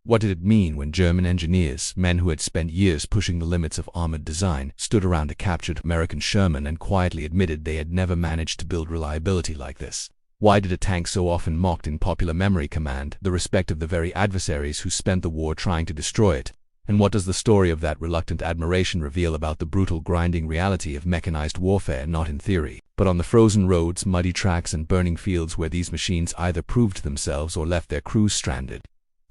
What did it mean when German engineers, men who had spent years pushing the limits of armored design, stood around a captured American Sherman and quietly admitted they had never managed to build reliability like this? Why did a tank so often mocked in popular memory command the respect of the very adversaries who spent the war trying to destroy it? And what does the story of that reluctant admiration reveal about the brutal grinding reality of mechanized warfare, not in theory, but on the frozen roads, muddy tracks, and burning fields where these machines either proved themselves or left their crews stranded?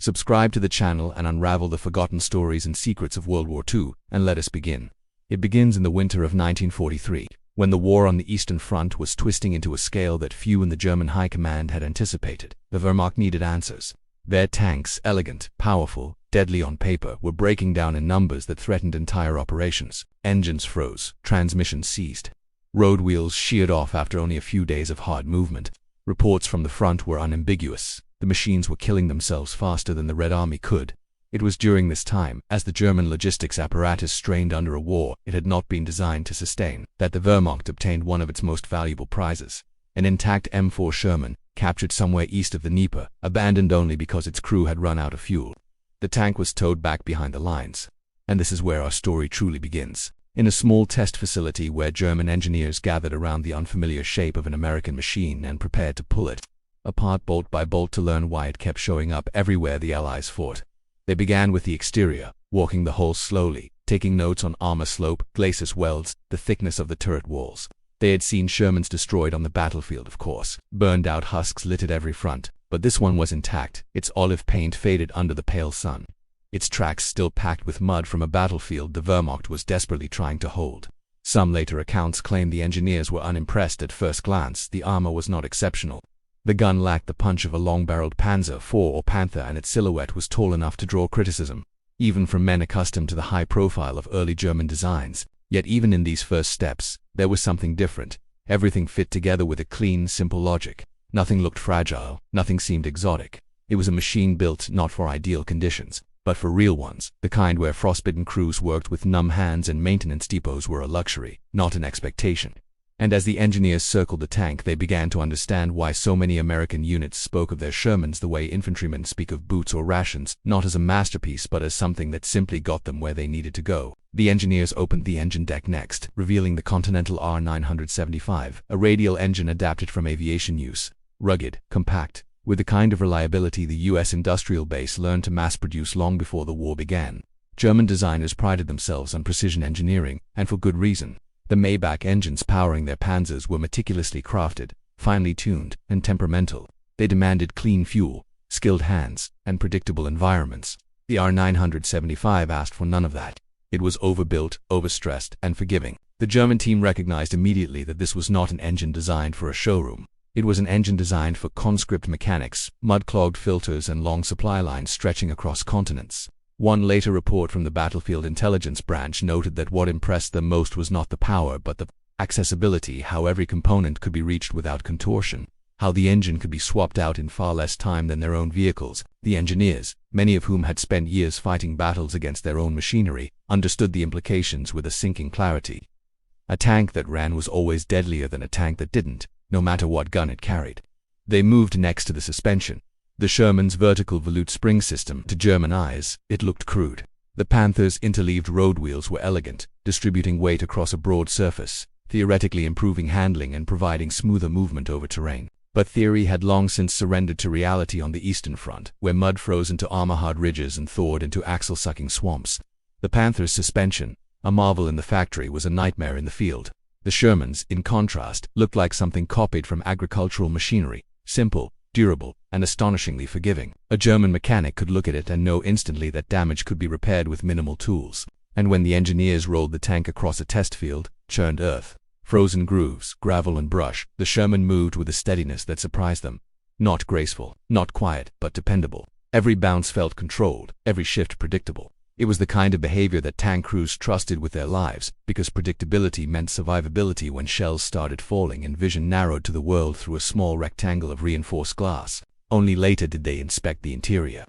Subscribe to the channel and unravel the forgotten stories and secrets of World War II, and let us begin. It begins in the winter of 1943, when the war on the Eastern Front was twisting into a scale that few in the German High Command had anticipated. The Wehrmacht needed answers. Their tanks, elegant, powerful, deadly on paper, were breaking down in numbers that threatened entire operations. Engines froze, transmissions seized, road wheels sheared off after only a few days of hard movement. Reports from the front were unambiguous. The machines were killing themselves faster than the Red Army could. It was during this time, as the German logistics apparatus strained under a war it had not been designed to sustain, that the Wehrmacht obtained one of its most valuable prizes. An intact M4 Sherman, captured somewhere east of the Dnieper, abandoned only because its crew had run out of fuel. The tank was towed back behind the lines. And this is where our story truly begins. In a small test facility where German engineers gathered around the unfamiliar shape of an American machine and prepared to pull it apart bolt by bolt to learn why it kept showing up everywhere the Allies fought. They began with the exterior, walking the hull slowly, taking notes on armor slope, glacis welds, the thickness of the turret walls. They had seen Shermans destroyed on the battlefield, of course. Burned out husks littered every front, but this one was intact, its olive paint faded under the pale sun. Its tracks still packed with mud from a battlefield the Wehrmacht was desperately trying to hold. Some later accounts claim the engineers were unimpressed at first glance. The armor was not exceptional. The gun lacked the punch of a long-barreled Panzer IV or Panther, and its silhouette was tall enough to draw criticism, even from men accustomed to the high profile of early German designs. Yet even in these first steps, there was something different. Everything fit together with a clean, simple logic. Nothing looked fragile, nothing seemed exotic. It was a machine built not for ideal conditions, but for real ones, the kind where frostbitten crews worked with numb hands and maintenance depots were a luxury, not an expectation. And as the engineers circled the tank, they began to understand why so many American units spoke of their Shermans the way infantrymen speak of boots or rations, not as a masterpiece but as something that simply got them where they needed to go. The engineers opened the engine deck next, revealing the Continental R975, a radial engine adapted from aviation use. Rugged, compact, with the kind of reliability the U.S. industrial base learned to mass-produce long before the war began. German designers prided themselves on precision engineering, and for good reason. The Maybach engines powering their Panzers were meticulously crafted, finely tuned, and temperamental. They demanded clean fuel, skilled hands, and predictable environments. The R975 asked for none of that. It was overbuilt, overstressed, and forgiving. The German team recognized immediately that this was not an engine designed for a showroom. It was an engine designed for conscript mechanics, mud-clogged filters, and long supply lines stretching across continents. One later report from the Battlefield Intelligence Branch noted that what impressed them most was not the power but the accessibility, how every component could be reached without contortion, how the engine could be swapped out in far less time than their own vehicles. The engineers, many of whom had spent years fighting battles against their own machinery, understood the implications with a sinking clarity. A tank that ran was always deadlier than a tank that didn't, no matter what gun it carried. They moved next to the suspension. The Sherman's vertical volute spring system, to German eyes, it looked crude. The Panther's interleaved road wheels were elegant, distributing weight across a broad surface, theoretically improving handling and providing smoother movement over terrain. But theory had long since surrendered to reality on the Eastern Front, where mud froze into armor-hard ridges and thawed into axle-sucking swamps. The Panther's suspension, a marvel in the factory, was a nightmare in the field. The Shermans, in contrast, looked like something copied from agricultural machinery, simple, durable, and astonishingly forgiving. A German mechanic could look at it and know instantly that damage could be repaired with minimal tools. And when the engineers rolled the tank across a test field, churned earth, frozen grooves, gravel, and brush, the Sherman moved with a steadiness that surprised them. Not graceful, not quiet, but dependable. Every bounce felt controlled, every shift predictable. It was the kind of behavior that tank crews trusted with their lives, because predictability meant survivability when shells started falling and vision narrowed to the world through a small rectangle of reinforced glass. Only later did they inspect the interior.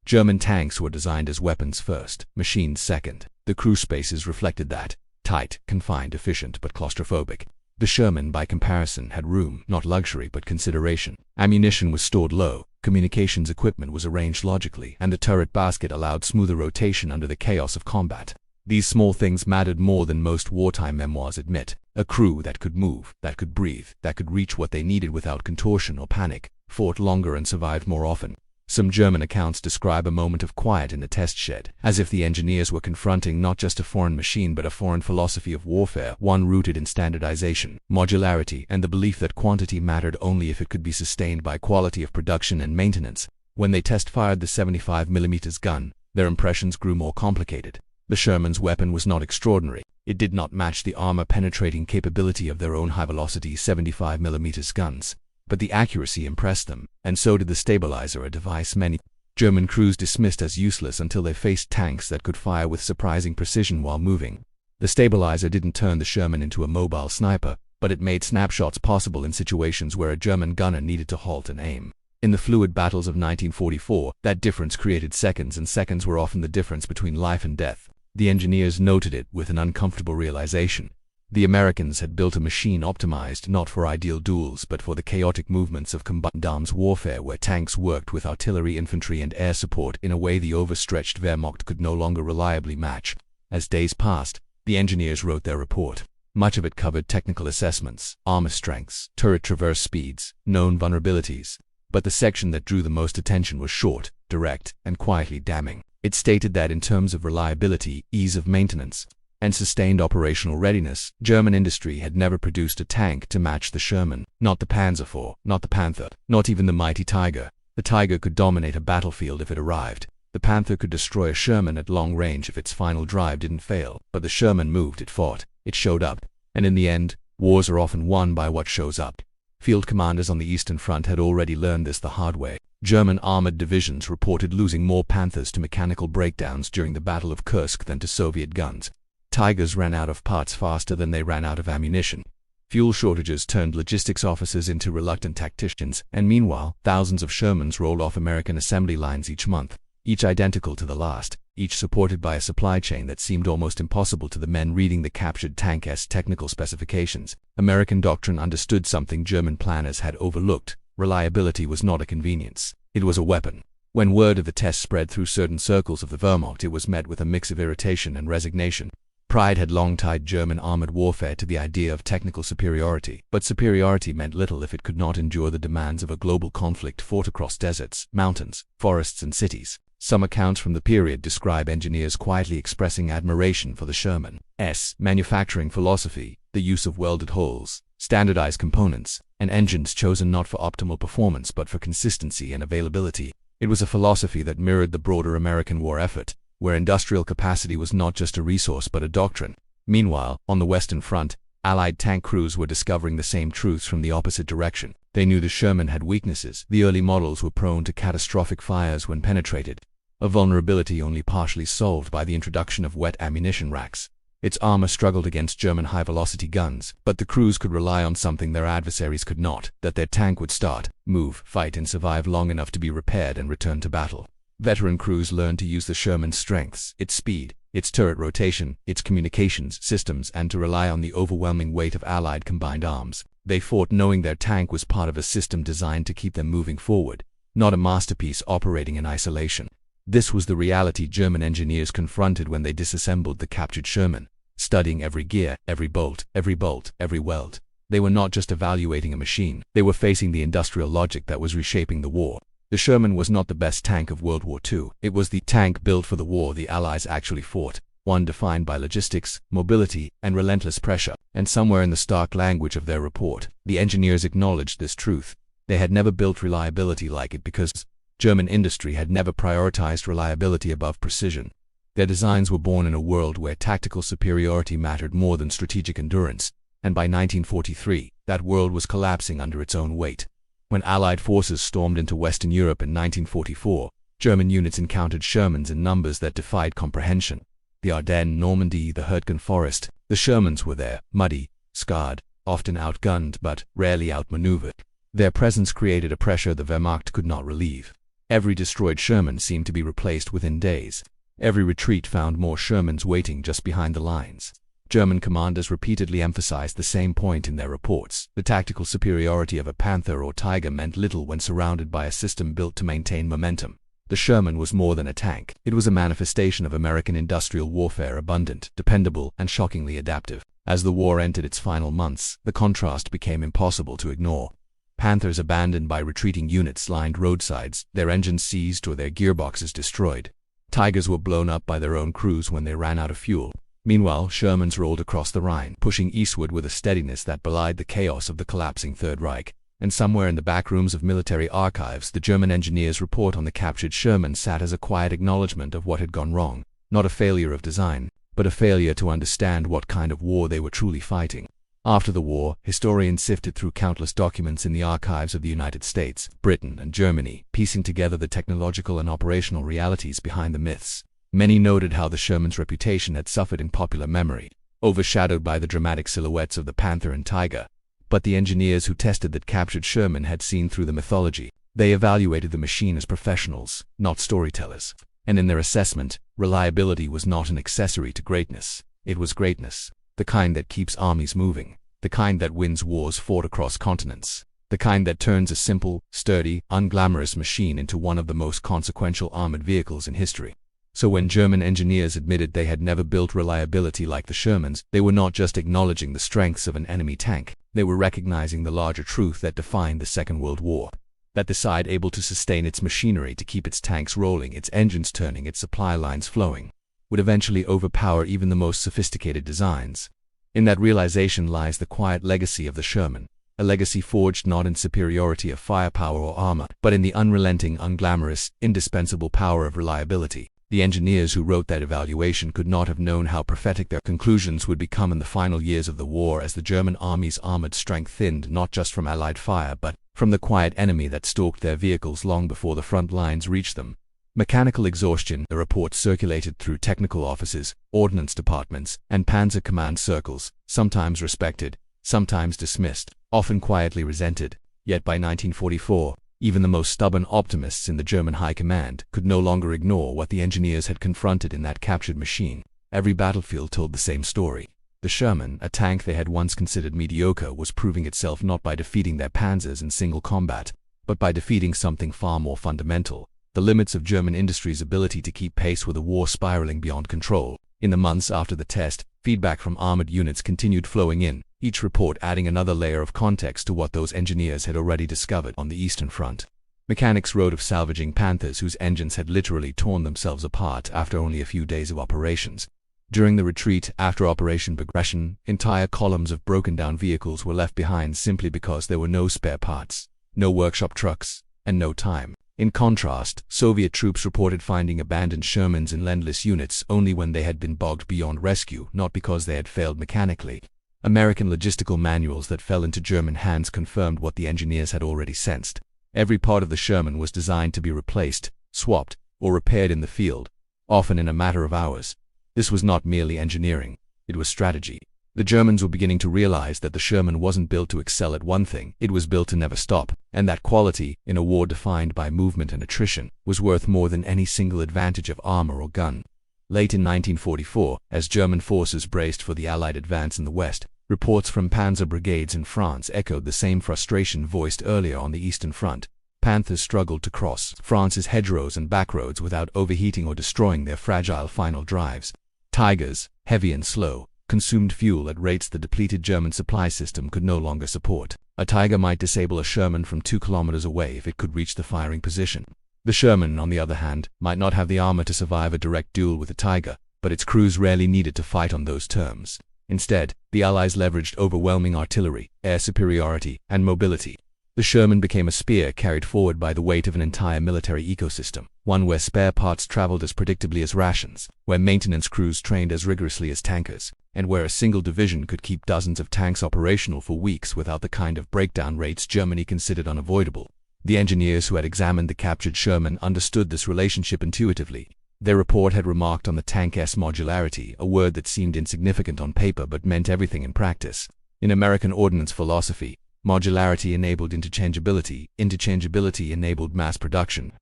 German tanks were designed as weapons first, machines second. The crew spaces reflected that. Tight, confined, efficient, but claustrophobic. The Sherman, by comparison, had room, not luxury but consideration. Ammunition was stored low, communications equipment was arranged logically, and the turret basket allowed smoother rotation under the chaos of combat. These small things mattered more than most wartime memoirs admit. A crew that could move, that could breathe, that could reach what they needed without contortion or panic, fought longer and survived more often. Some German accounts describe a moment of quiet in the test shed, as if the engineers were confronting not just a foreign machine but a foreign philosophy of warfare, one rooted in standardization, modularity, and the belief that quantity mattered only if it could be sustained by quality of production and maintenance. When they test-fired the 75mm gun, their impressions grew more complicated. The Sherman's weapon was not extraordinary. It did not match the armor-penetrating capability of their own high-velocity 75mm guns. But the accuracy impressed them, and so did the stabilizer, a device many German crews dismissed as useless until they faced tanks that could fire with surprising precision while moving. The stabilizer didn't turn the Sherman into a mobile sniper, but it made snapshots possible in situations where a German gunner needed to halt and aim. In the fluid battles of 1944, that difference created seconds, and seconds were often the difference between life and death. The engineers noted it with an uncomfortable realization. The Americans had built a machine optimized not for ideal duels but for the chaotic movements of combined arms warfare, where tanks worked with artillery, infantry, and air support in a way the overstretched Wehrmacht could no longer reliably match. As days passed, the engineers wrote their report. Much of it covered technical assessments, armor strengths, turret traverse speeds, known vulnerabilities. But the section that drew the most attention was short, direct, and quietly damning. It stated that in terms of reliability, ease of maintenance, and sustained operational readiness, German industry had never produced a tank to match the Sherman. Not the Panzer IV, not the Panther, not even the mighty Tiger. The Tiger could dominate a battlefield if it arrived. The Panther could destroy a Sherman at long range if its final drive didn't fail. But the Sherman moved, it fought, it showed up. And in the end, wars are often won by what shows up. Field commanders on the Eastern Front had already learned this the hard way. German armored divisions reported losing more Panthers to mechanical breakdowns during the Battle of Kursk than to Soviet guns. Tigers ran out of parts faster than they ran out of ammunition. Fuel shortages turned logistics officers into reluctant tacticians, and meanwhile, thousands of Shermans rolled off American assembly lines each month, each identical to the last, each supported by a supply chain that seemed almost impossible to the men reading the captured tank's technical specifications. American doctrine understood something German planners had overlooked. Reliability was not a convenience. It was a weapon. When word of the test spread through certain circles of the Wehrmacht, it was met with a mix of irritation and resignation. Pride had long tied German armored warfare to the idea of technical superiority, but superiority meant little if it could not endure the demands of a global conflict fought across deserts, mountains, forests, and cities. Some accounts from the period describe engineers quietly expressing admiration for the Sherman's manufacturing philosophy, the use of welded hulls, standardized components, and engines chosen not for optimal performance but for consistency and availability. It was a philosophy that mirrored the broader American war effort, where industrial capacity was not just a resource but a doctrine. Meanwhile, on the Western Front, Allied tank crews were discovering the same truths from the opposite direction. They knew the Sherman had weaknesses. The early models were prone to catastrophic fires when penetrated, a vulnerability only partially solved by the introduction of wet ammunition racks. Its armor struggled against German high-velocity guns, but the crews could rely on something their adversaries could not, that their tank would start, move, fight, and survive long enough to be repaired and return to battle. Veteran crews learned to use the Sherman's strengths, its speed, its turret rotation, its communications systems, and to rely on the overwhelming weight of Allied combined arms. They fought knowing their tank was part of a system designed to keep them moving forward, not a masterpiece operating in isolation. This was the reality German engineers confronted when they disassembled the captured Sherman, studying every gear, every bolt, every weld. They were not just evaluating a machine, they were facing the industrial logic that was reshaping the war. The Sherman was not the best tank of World War II. It was the tank built for the war the Allies actually fought, one defined by logistics, mobility, and relentless pressure. And somewhere in the stark language of their report, the engineers acknowledged this truth. They had never built reliability like it because German industry had never prioritized reliability above precision. Their designs were born in a world where tactical superiority mattered more than strategic endurance, and by 1943, that world was collapsing under its own weight. When Allied forces stormed into Western Europe in 1944, German units encountered Shermans in numbers that defied comprehension. The Ardennes, Normandy, the Hurtgen Forest, the Shermans were there, muddy, scarred, often outgunned but rarely outmaneuvered. Their presence created a pressure the Wehrmacht could not relieve. Every destroyed Sherman seemed to be replaced within days. Every retreat found more Shermans waiting just behind the lines. German commanders repeatedly emphasized the same point in their reports. The tactical superiority of a Panther or Tiger meant little when surrounded by a system built to maintain momentum. The Sherman was more than a tank. It was a manifestation of American industrial warfare, abundant, dependable, and shockingly adaptive. As the war entered its final months, the contrast became impossible to ignore. Panthers abandoned by retreating units lined roadsides, their engines seized or their gearboxes destroyed. Tigers were blown up by their own crews when they ran out of fuel. Meanwhile, Shermans rolled across the Rhine, pushing eastward with a steadiness that belied the chaos of the collapsing Third Reich. And somewhere in the back rooms of military archives, the German engineers' report on the captured Sherman sat as a quiet acknowledgement of what had gone wrong. Not a failure of design, but a failure to understand what kind of war they were truly fighting. After the war, historians sifted through countless documents in the archives of the United States, Britain, and Germany, piecing together the technological and operational realities behind the myths. Many noted how the Sherman's reputation had suffered in popular memory, overshadowed by the dramatic silhouettes of the Panther and Tiger. But the engineers who tested that captured Sherman had seen through the mythology. They evaluated the machine as professionals, not storytellers. And in their assessment, reliability was not an accessory to greatness. It was greatness. The kind that keeps armies moving. The kind that wins wars fought across continents. The kind that turns a simple, sturdy, unglamorous machine into one of the most consequential armored vehicles in history. So when German engineers admitted they had never built reliability like the Shermans, they were not just acknowledging the strengths of an enemy tank. They were recognizing the larger truth that defined the Second World War. That the side able to sustain its machinery to keep its tanks rolling, its engines turning, its supply lines flowing, would eventually overpower even the most sophisticated designs. In that realization lies the quiet legacy of the Sherman, a legacy forged not in superiority of firepower or armor, but in the unrelenting, unglamorous, indispensable power of reliability. The engineers who wrote that evaluation could not have known how prophetic their conclusions would become in the final years of the war, as the German army's armored strength thinned not just from Allied fire but from the quiet enemy that stalked their vehicles long before the front lines reached them. Mechanical exhaustion. The report circulated through technical offices, ordnance departments, and panzer command circles, sometimes respected, sometimes dismissed, often quietly resented. Yet by 1944, even the most stubborn optimists in the German high command could no longer ignore what the engineers had confronted in that captured machine. Every battlefield told the same story. The Sherman, a tank they had once considered mediocre, was proving itself not by defeating their panzers in single combat, but by defeating something far more fundamental: the limits of German industry's ability to keep pace with a war spiraling beyond control. In the months after the test, feedback from armored units continued flowing in, each report adding another layer of context to what those engineers had already discovered on the Eastern Front. Mechanics wrote of salvaging Panthers whose engines had literally torn themselves apart after only a few days of operations. During the retreat after Operation Progression, entire columns of broken-down vehicles were left behind simply because there were no spare parts, no workshop trucks, and no time. In contrast, Soviet troops reported finding abandoned Shermans in Lend-Lease units only when they had been bogged beyond rescue, not because they had failed mechanically. American logistical manuals that fell into German hands confirmed what the engineers had already sensed. Every part of the Sherman was designed to be replaced, swapped, or repaired in the field, often in a matter of hours. This was not merely engineering, it was strategy. The Germans were beginning to realize that the Sherman wasn't built to excel at one thing, it was built to never stop, and that quality, in a war defined by movement and attrition, was worth more than any single advantage of armor or gun. Late in 1944, as German forces braced for the Allied advance in the West, reports from panzer brigades in France echoed the same frustration voiced earlier on the Eastern Front. Panthers struggled to cross France's hedgerows and backroads without overheating or destroying their fragile final drives. Tigers, heavy and slow, consumed fuel at rates the depleted German supply system could no longer support. A Tiger might disable a Sherman from 2 kilometers away if it could reach the firing position. The Sherman, on the other hand, might not have the armor to survive a direct duel with a Tiger, but its crews rarely needed to fight on those terms. Instead, the Allies leveraged overwhelming artillery, air superiority, and mobility. The Sherman became a spear carried forward by the weight of an entire military ecosystem, one where spare parts traveled as predictably as rations, where maintenance crews trained as rigorously as tankers, and where a single division could keep dozens of tanks operational for weeks without the kind of breakdown rates Germany considered unavoidable. The engineers who had examined the captured Sherman understood this relationship intuitively. Their report had remarked on the tank's modularity, a word that seemed insignificant on paper but meant everything in practice. In American ordnance philosophy, modularity enabled interchangeability, interchangeability enabled mass production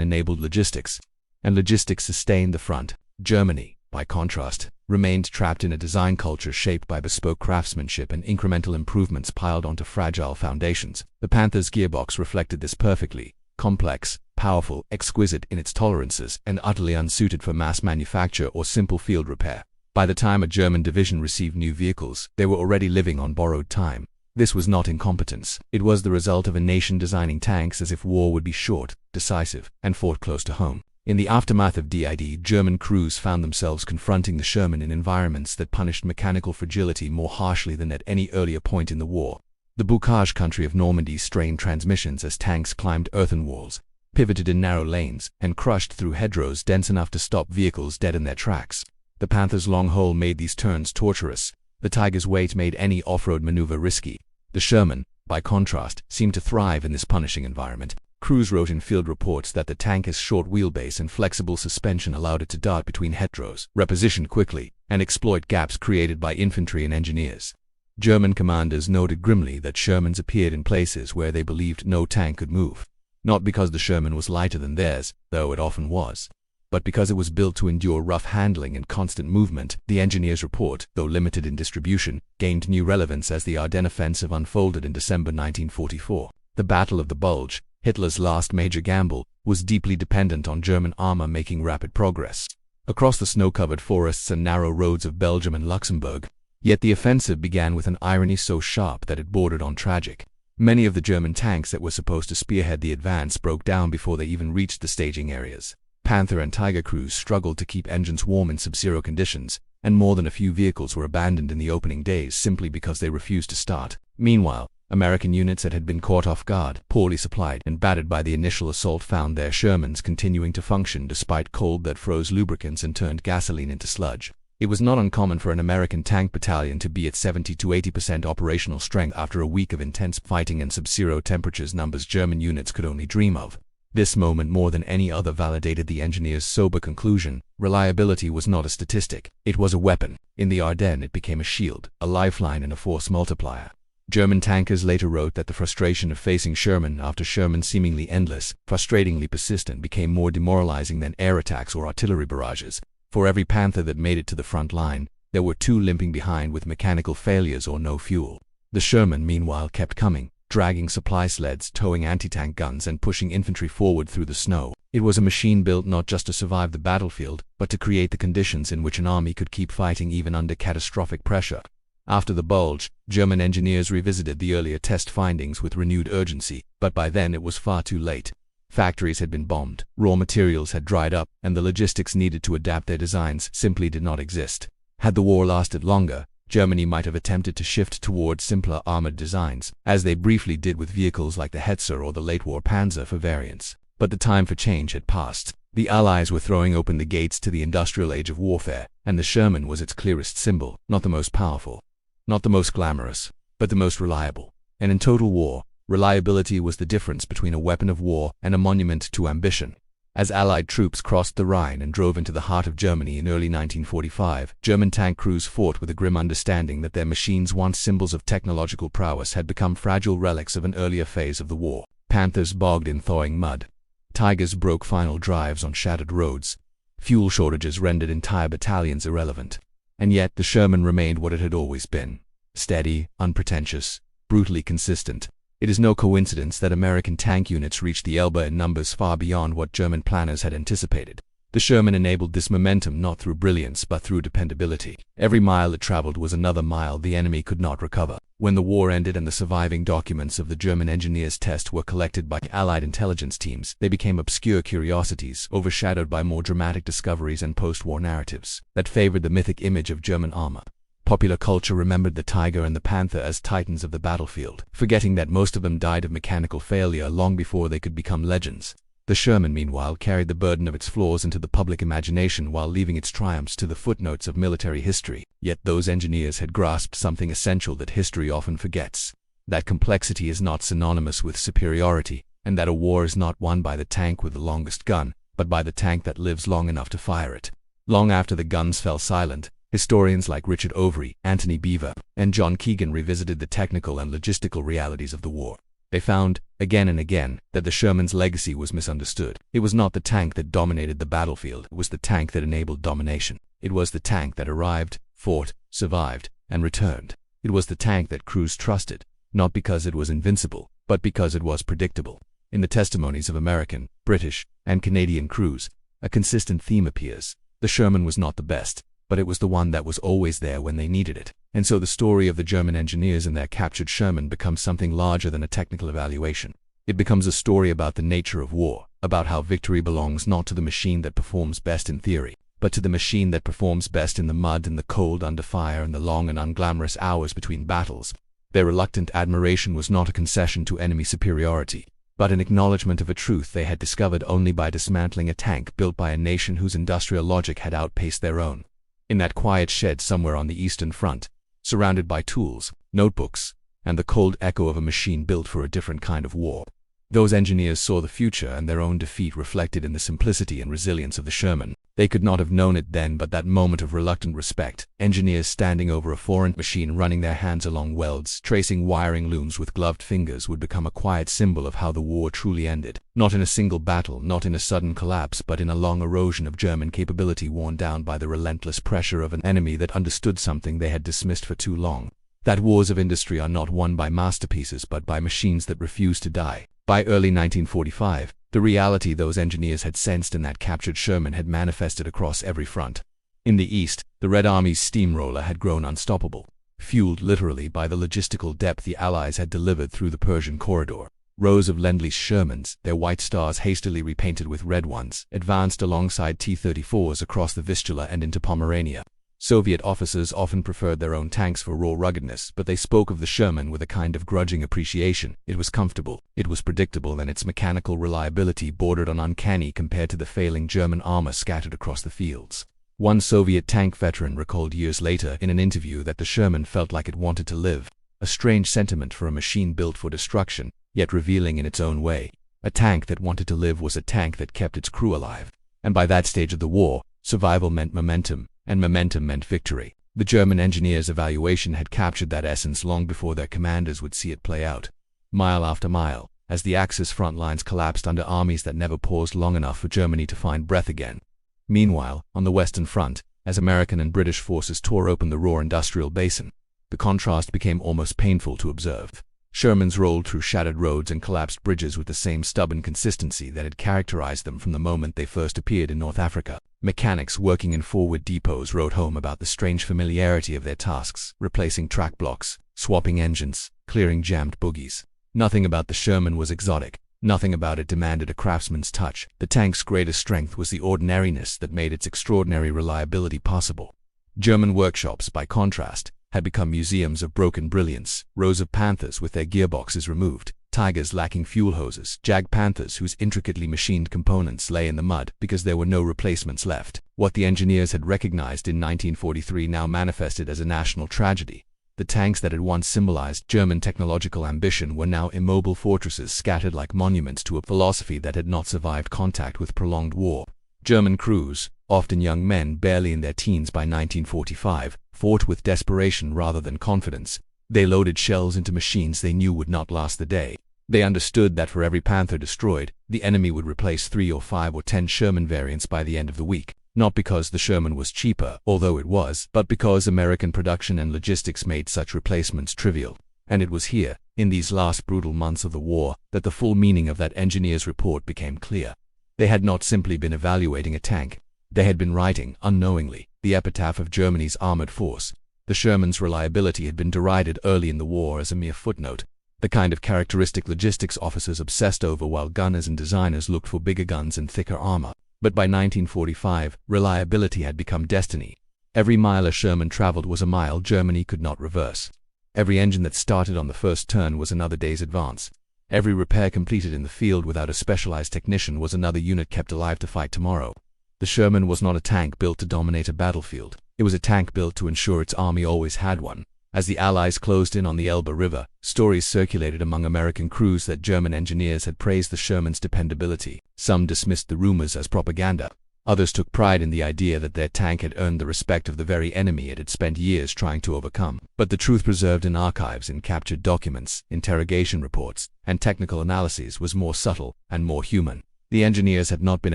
enabled logistics, and logistics sustained the front. Germany, by contrast, remained trapped in a design culture shaped by bespoke craftsmanship and incremental improvements piled onto fragile foundations. The Panther's gearbox reflected this perfectly: complex, powerful, exquisite in its tolerances, and utterly unsuited for mass manufacture or simple field repair. By the time a German division received new vehicles, they were already living on borrowed time. This was not incompetence. It was the result of a nation designing tanks as if war would be short, decisive, and fought close to home. In the aftermath of DID, German crews found themselves confronting the Sherman in environments that punished mechanical fragility more harshly than at any earlier point in the war. The bocage country of Normandy strained transmissions as tanks climbed earthen walls, pivoted in narrow lanes, and crushed through hedgerows dense enough to stop vehicles dead in their tracks. The Panther's long hull made these turns torturous. The Tiger's weight made any off-road maneuver risky. The Sherman, by contrast, seemed to thrive in this punishing environment. Crews wrote in field reports that the tank's short wheelbase and flexible suspension allowed it to dart between hedgerows, reposition quickly, and exploit gaps created by infantry and engineers. German commanders noted grimly that Shermans appeared in places where they believed no tank could move. Not because the Sherman was lighter than theirs, though it often was, but because it was built to endure rough handling and constant movement. The engineer's report, though limited in distribution, gained new relevance as the Ardennes offensive unfolded in December 1944. The Battle of the Bulge, Hitler's last major gamble, was deeply dependent on German armor making rapid progress across the snow-covered forests and narrow roads of Belgium and Luxembourg. Yet the offensive began with an irony so sharp that it bordered on tragic. Many of the German tanks that were supposed to spearhead the advance broke down before they even reached the staging areas. Panther and Tiger crews struggled to keep engines warm in sub-zero conditions, and more than a few vehicles were abandoned in the opening days simply because they refused to start. Meanwhile, American units that had been caught off guard, poorly supplied, and battered by the initial assault found their Shermans continuing to function despite cold that froze lubricants and turned gasoline into sludge. It was not uncommon for an American tank battalion to be at 70 to 80% operational strength after a week of intense fighting and sub-zero temperatures, numbers German units could only dream of. This moment more than any other validated the engineer's sober conclusion: reliability was not a statistic, it was a weapon. In the Ardennes it became a shield, a lifeline, and a force multiplier. German tankers later wrote that the frustration of facing Sherman after Sherman seemingly endless, frustratingly persistent, became more demoralizing than air attacks or artillery barrages. For every Panther that made it to the front line, there were two limping behind with mechanical failures or no fuel. The Sherman, meanwhile, kept coming, dragging supply sleds, towing anti-tank guns, and pushing infantry forward through the snow. It was a machine built not just to survive the battlefield, but to create the conditions in which an army could keep fighting even under catastrophic pressure. After the Bulge, German engineers revisited the earlier test findings with renewed urgency, but by then it was far too late. Factories had been bombed, raw materials had dried up, and the logistics needed to adapt their designs simply did not exist. Had the war lasted longer, Germany might have attempted to shift towards simpler armored designs, as they briefly did with vehicles like the Hetzer or the late-war Panzer for variants. But the time for change had passed. The Allies were throwing open the gates to the industrial age of warfare, and the Sherman was its clearest symbol: not the most powerful, not the most glamorous, but the most reliable. And in total war, reliability was the difference between a weapon of war and a monument to ambition. As Allied troops crossed the Rhine and drove into the heart of Germany in early 1945, German tank crews fought with a grim understanding that their machines, once symbols of technological prowess, had become fragile relics of an earlier phase of the war. Panthers bogged in thawing mud. Tigers broke final drives on shattered roads. Fuel shortages rendered entire battalions irrelevant. And yet the Sherman remained what it had always been: steady, unpretentious, brutally consistent. It is no coincidence that American tank units reached the Elbe in numbers far beyond what German planners had anticipated. The Sherman enabled this momentum not through brilliance but through dependability. Every mile it traveled was another mile the enemy could not recover. When the war ended and the surviving documents of the German engineers' test were collected by Allied intelligence teams, they became obscure curiosities, overshadowed by more dramatic discoveries and post-war narratives that favored the mythic image of German armor. Popular culture remembered the Tiger and the Panther as titans of the battlefield, forgetting that most of them died of mechanical failure long before they could become legends. The Sherman, meanwhile, carried the burden of its flaws into the public imagination while leaving its triumphs to the footnotes of military history. Yet those engineers had grasped something essential that history often forgets: that complexity is not synonymous with superiority, and that a war is not won by the tank with the longest gun, but by the tank that lives long enough to fire it. Long after the guns fell silent, historians like Richard Overy, Anthony Beaver, and John Keegan revisited the technical and logistical realities of the war. They found, again and again, that the Sherman's legacy was misunderstood. It was not the tank that dominated the battlefield, it was the tank that enabled domination. It was the tank that arrived, fought, survived, and returned. It was the tank that crews trusted, not because it was invincible, but because it was predictable. In the testimonies of American, British, and Canadian crews, a consistent theme appears. The Sherman was not the best, but it was the one that was always there when they needed it. And so the story of the German engineers and their captured Sherman becomes something larger than a technical evaluation. It becomes a story about the nature of war, about how victory belongs not to the machine that performs best in theory, but to the machine that performs best in the mud, in the cold under fire, and the long and unglamorous hours between battles. Their reluctant admiration was not a concession to enemy superiority, but an acknowledgement of a truth they had discovered only by dismantling a tank built by a nation whose industrial logic had outpaced their own. In that quiet shed somewhere on the Eastern Front, surrounded by tools, notebooks, and the cold echo of a machine built for a different kind of war, those engineers saw the future and their own defeat reflected in the simplicity and resilience of the Sherman. They could not have known it then, but that moment of reluctant respect, engineers standing over a foreign machine, running their hands along welds, tracing wiring looms with gloved fingers, would become a quiet symbol of how the war truly ended. Not in a single battle, not in a sudden collapse, but in a long erosion of German capability worn down by the relentless pressure of an enemy that understood something they had dismissed for too long. That wars of industry are not won by masterpieces but by machines that refuse to die. By early 1945, the reality those engineers had sensed in that captured Sherman had manifested across every front. In the East, the Red Army's steamroller had grown unstoppable, fueled literally by the logistical depth the Allies had delivered through the Persian corridor. Rows of Lend-Lease Shermans, their white stars hastily repainted with red ones, advanced alongside T-34s across the Vistula and into Pomerania. Soviet officers often preferred their own tanks for raw ruggedness, but they spoke of the Sherman with a kind of grudging appreciation. It was comfortable, it was predictable, and its mechanical reliability bordered on uncanny compared to the failing German armor scattered across the fields. One Soviet tank veteran recalled years later in an interview that the Sherman felt like it wanted to live, a strange sentiment for a machine built for destruction, yet revealing in its own way. A tank that wanted to live was a tank that kept its crew alive. And by that stage of the war, survival meant momentum, and momentum meant victory. The German engineers' evaluation had captured that essence long before their commanders would see it play out. Mile after mile, as the Axis front lines collapsed under armies that never paused long enough for Germany to find breath again. Meanwhile, on the Western Front, as American and British forces tore open the Ruhr industrial basin, the contrast became almost painful to observe. Shermans rolled through shattered roads and collapsed bridges with the same stubborn consistency that had characterized them from the moment they first appeared in North Africa. Mechanics working in forward depots wrote home about the strange familiarity of their tasks, replacing track blocks, swapping engines, clearing jammed bogies. Nothing about the Sherman was exotic. Nothing about it demanded a craftsman's touch. The tank's greatest strength was the ordinariness that made its extraordinary reliability possible. German workshops, by contrast, had become museums of broken brilliance, rows of Panthers with their gearboxes removed, Tigers lacking fuel hoses, Jag Panthers whose intricately machined components lay in the mud because there were no replacements left. What the engineers had recognized in 1943 now manifested as a national tragedy. The tanks that had once symbolized German technological ambition were now immobile fortresses scattered like monuments to a philosophy that had not survived contact with prolonged war. German crews, often young men barely in their teens by 1945, fought with desperation rather than confidence. They loaded shells into machines they knew would not last the day. They understood that for every Panther destroyed, the enemy would replace 3 or 5 or 10 Sherman variants by the end of the week. Not because the Sherman was cheaper, although it was, but because American production and logistics made such replacements trivial. And it was here, in these last brutal months of the war, that the full meaning of that engineer's report became clear. They had not simply been evaluating a tank. They had been writing, unknowingly, the epitaph of Germany's armored force. The Sherman's reliability had been derided early in the war as a mere footnote, the kind of characteristic logistics officers obsessed over while gunners and designers looked for bigger guns and thicker armor. But by 1945, reliability had become destiny. Every mile a Sherman traveled was a mile Germany could not reverse. Every engine that started on the first turn was another day's advance. Every repair completed in the field without a specialized technician was another unit kept alive to fight tomorrow. The Sherman was not a tank built to dominate a battlefield. It was a tank built to ensure its army always had one. As the Allies closed in on the Elbe River, stories circulated among American crews that German engineers had praised the Sherman's dependability. Some dismissed the rumors as propaganda. Others took pride in the idea that their tank had earned the respect of the very enemy it had spent years trying to overcome. But the truth preserved in archives, in captured documents, interrogation reports, and technical analyses was more subtle and more human. The engineers had not been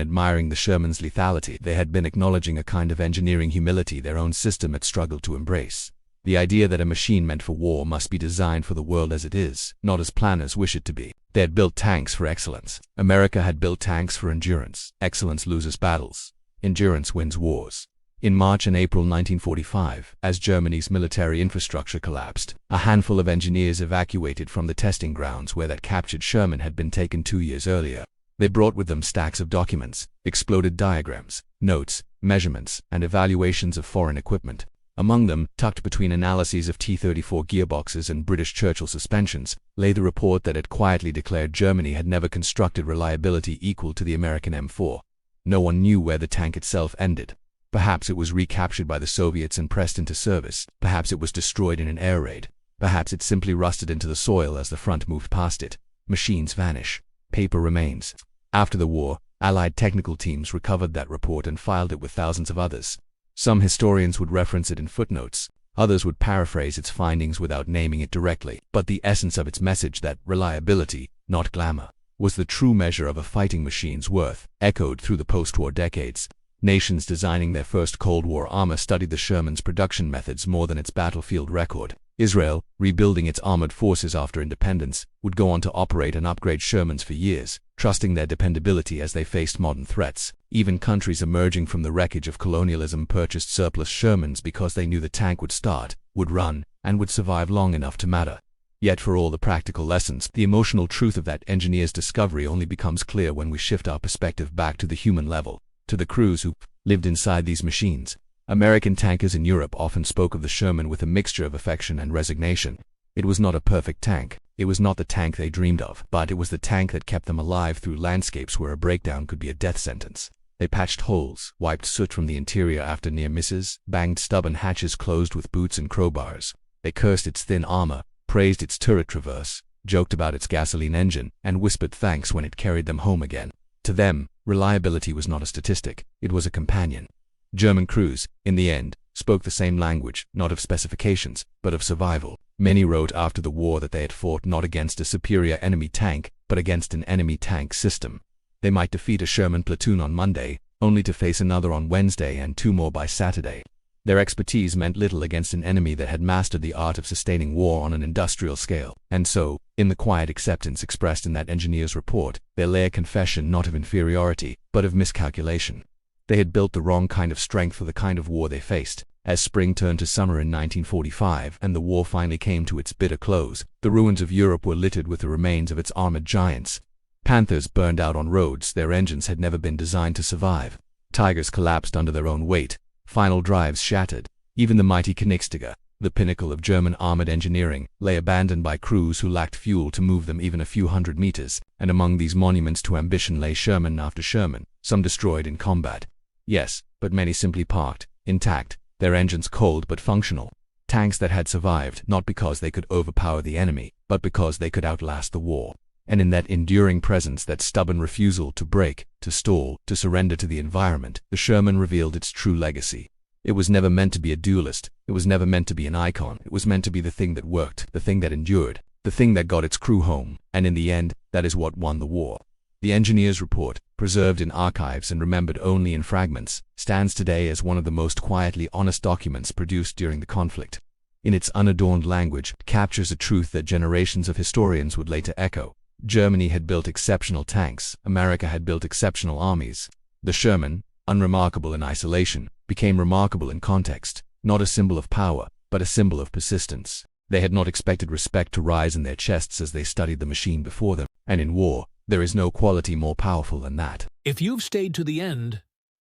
admiring the Sherman's lethality, they had been acknowledging a kind of engineering humility their own system had struggled to embrace. The idea that a machine meant for war must be designed for the world as it is, not as planners wish it to be. They had built tanks for excellence. America had built tanks for endurance. Excellence loses battles. Endurance wins wars. In March and April 1945, as Germany's military infrastructure collapsed, a handful of engineers evacuated from the testing grounds where that captured Sherman had been taken 2 years earlier. They brought with them stacks of documents, exploded diagrams, notes, measurements, and evaluations of foreign equipment. Among them, tucked between analyses of T-34 gearboxes and British Churchill suspensions, lay the report that had quietly declared Germany had never constructed reliability equal to the American M4. No one knew where the tank itself ended. Perhaps it was recaptured by the Soviets and pressed into service. Perhaps it was destroyed in an air raid. Perhaps it simply rusted into the soil as the front moved past it. Machines vanish. Paper remains. After the war, Allied technical teams recovered that report and filed it with thousands of others. Some historians would reference it in footnotes. Others would paraphrase its findings without naming it directly. But the essence of its message, that reliability, not glamour, was the true measure of a fighting machine's worth, echoed through the post-war decades. Nations designing their first Cold War armor studied the Sherman's production methods more than its battlefield record. Israel, rebuilding its armored forces after independence, would go on to operate and upgrade Shermans for years, trusting their dependability as they faced modern threats. Even countries emerging from the wreckage of colonialism purchased surplus Shermans because they knew the tank would start, would run, and would survive long enough to matter. Yet for all the practical lessons, the emotional truth of that engineer's discovery only becomes clear when we shift our perspective back to the human level, to the crews who lived inside these machines. American tankers in Europe often spoke of the Sherman with a mixture of affection and resignation. It was not a perfect tank. It was not the tank they dreamed of, but it was the tank that kept them alive through landscapes where a breakdown could be a death sentence. They patched holes, wiped soot from the interior after near misses, banged stubborn hatches closed with boots and crowbars. They cursed its thin armor, praised its turret traverse, joked about its gasoline engine, and whispered thanks when it carried them home again. To them, reliability was not a statistic, it was a companion. German crews, in the end, spoke the same language, not of specifications, but of survival. Many wrote after the war that they had fought not against a superior enemy tank, but against an enemy tank system. They might defeat a Sherman platoon on Monday, only to face another on Wednesday and 2 more by Saturday. Their expertise meant little against an enemy that had mastered the art of sustaining war on an industrial scale. And so, in the quiet acceptance expressed in that engineer's report, there lay a confession not of inferiority, but of miscalculation. They had built the wrong kind of strength for the kind of war they faced. As spring turned to summer in 1945 and the war finally came to its bitter close, the ruins of Europe were littered with the remains of its armored giants. Panthers burned out on roads their engines had never been designed to survive. Tigers collapsed under their own weight. Final drives shattered. Even the mighty Königsegger, the pinnacle of German armored engineering, lay abandoned by crews who lacked fuel to move them even a few hundred meters. And among these monuments to ambition lay Sherman after Sherman, some destroyed in combat. Yes, but many simply parked, intact, their engines cold but functional. Tanks that had survived not because they could overpower the enemy, but because they could outlast the war. And in that enduring presence, that stubborn refusal to break, to stall, to surrender to the environment, the Sherman revealed its true legacy. It was never meant to be a duelist. It was never meant to be an icon. It was meant to be the thing that worked, the thing that endured, the thing that got its crew home. And in the end, that is what won the war. The engineer's report, preserved in archives and remembered only in fragments, stands today as one of the most quietly honest documents produced during the conflict. In its unadorned language, it captures a truth that generations of historians would later echo. Germany had built exceptional tanks. America had built exceptional armies. The Sherman, unremarkable in isolation, became remarkable in context, not a symbol of power, but a symbol of persistence. They had not expected respect to rise in their chests as they studied the machine before them, and in war, there is no quality more powerful than that. If you've stayed to the end,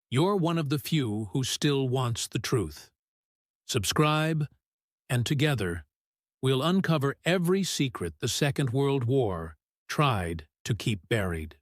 you're one of the few who still wants the truth. Subscribe, and together, we'll uncover every secret the Second World War tried to keep buried.